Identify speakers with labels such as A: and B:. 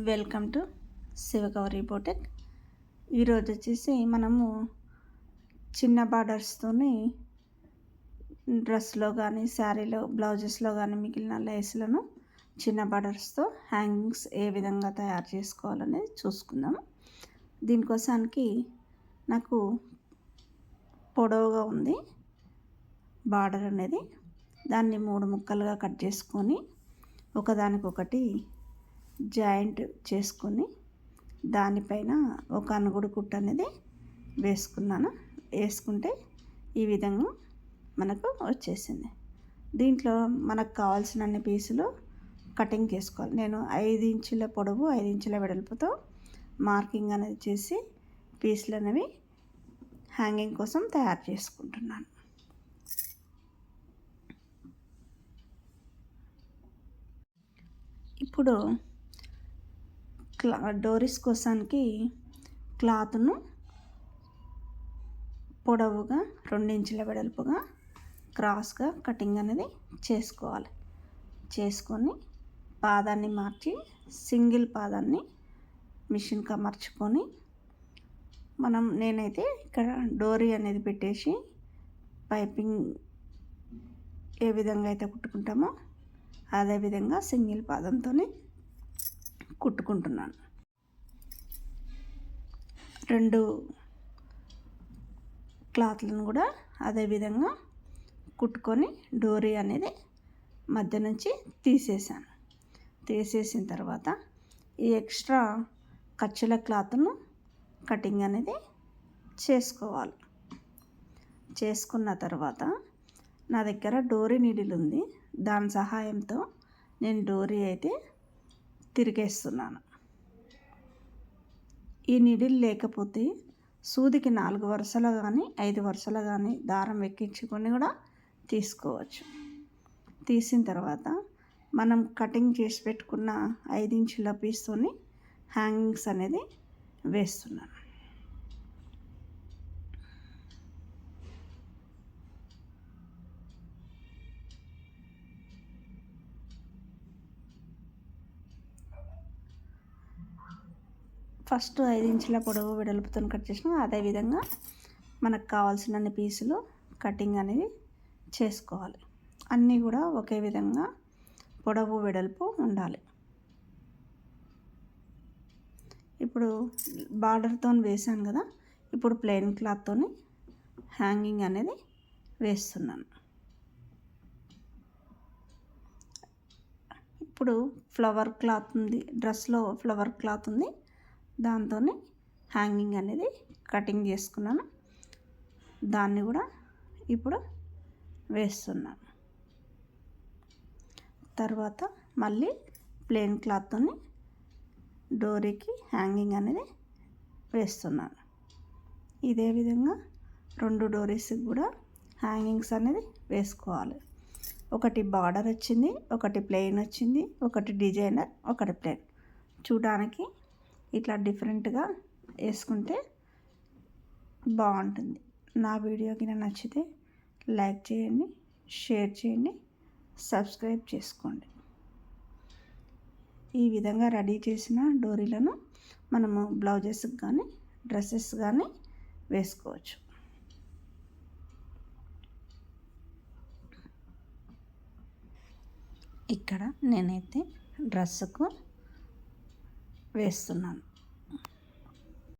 A: Welcome to Shivagowri బోటెక్. ఈరోజు వచ్చేసి మనము చిన్న బార్డర్స్తోని డ్రెస్లో కానీ శారీలో బ్లౌజెస్లో కానీ మిగిలిన లేస్లను చిన్న బార్డర్స్తో హ్యాంగింగ్స్ ఏ విధంగా తయారు చేసుకోవాలనేది చూసుకుందాం. దీనికోసానికి నాకు పొడవుగా ఉంది బార్డర్ అనేది. దాన్ని 3 ముక్కలుగా కట్ చేసుకొని ఒకదానికొకటి జాయింట్ చేసుకొని దానిపైన ఒక అనుగుడు కుట్టు అనేది వేసుకుంటే ఈ విధంగా మనకు వచ్చేసింది. దీంట్లో మనకు కావాల్సిన పీసులు కటింగ్ చేసుకోవాలి. నేను 5 ఇంచుల పొడవు 5 ఇంచుల వెడల్పుతో మార్కింగ్ అనేది చేసి పీసులు అనేవి హ్యాంగింగ్ కోసం తయారు చేసుకుంటున్నాను. ఇప్పుడు డోరీస్ కోసానికి క్లాత్ను పొడవుగా 2 ఇంచుల వెడల్పుగా క్రాస్గా కటింగ్ అనేది చేసుకోవాలి. చేసుకొని పాదాన్ని మార్చి సింగిల్ పాదాన్ని మిషన్కి అమర్చుకొని నేనైతే ఇక్కడ డోరీ అనేది పెట్టేసి పైపింగ్ ఏ విధంగా అయితే కుట్టుకుంటామో అదేవిధంగా సింగిల్ పాదంతో కుట్టుకుంటున్నాను. 2 క్లాత్లను కూడా అదేవిధంగా కుట్టుకొని డోరీ అనేది మధ్య నుంచి తీసేసిన తర్వాత ఈ ఎక్స్ట్రా ఖర్చుల క్లాత్ను కటింగ్ అనేది చేసుకోవాలి. చేసుకున్న తర్వాత నా దగ్గర డోరీ నీడిల్ ఉంది. దాని సహాయంతో నేను డోరీ అయితే తిరిగేస్తున్నాను. ఈ నీడిల్ లేకపోతే సూదికి 4 వరుసలు కానీ 5 వరుసలు కానీ దారం ఎక్కించుకొని కూడా తీసుకోవచ్చు. తీసిన తర్వాత మనం కటింగ్ చేసి పెట్టుకున్న 5 ఇంచుల పీస్తోని హ్యాంగింగ్స్ అనేది వేస్తున్నాను. ఫస్ట్ 5 ఇంచుల పొడవు వెడల్పుతో కట్ చేసిన అదేవిధంగా మనకు కావాల్సిన పీసులు కటింగ్ అనేది చేసుకోవాలి. అన్నీ కూడా ఒకే విధంగా పొడవు వెడల్పు ఉండాలి. ఇప్పుడు బార్డర్తో వేసాను కదా, ఇప్పుడు ప్లెయిన్ క్లాత్తో హ్యాంగింగ్ అనేది వేస్తున్నాను. ఇప్పుడు ఫ్లవర్ క్లాత్ ఉంది, డ్రెస్లో ఫ్లవర్ క్లాత్ ఉంది, దాంతో హ్యాంగింగ్ అనేది కటింగ్ చేసుకున్నాను. దాన్ని కూడా ఇప్పుడు వేస్తున్నాను. తర్వాత మళ్ళీ ప్లెయిన్ క్లాత్తో డోరీకి హ్యాంగింగ్ అనేది వేస్తున్నాను. ఇదే విధంగా 2 డోరీస్కి కూడా హ్యాంగింగ్స్ అనేది వేసుకోవాలి. ఒకటి బార్డర్ వచ్చింది, ఒకటి ప్లెయిన్ వచ్చింది, ఒకటి డిజైనర్, ఒకటి ప్లెయిన్. చూడడానికి ఇట్లా డిఫరెంట్గా వేసుకుంటే బాగుంటుంది. నా వీడియోకి నచ్చితే లైక్ చేయండి, షేర్ చేయండి, సబ్స్క్రైబ్ చేసుకోండి. ఈ విధంగా రెడీ చేసిన డోరీలను మనము బ్లౌజెస్కి కానీ డ్రెస్సెస్ కానీ వేసుకోవచ్చు. ఇక్కడ నేనైతే డ్రెస్సుకు వేస్తున్నాను.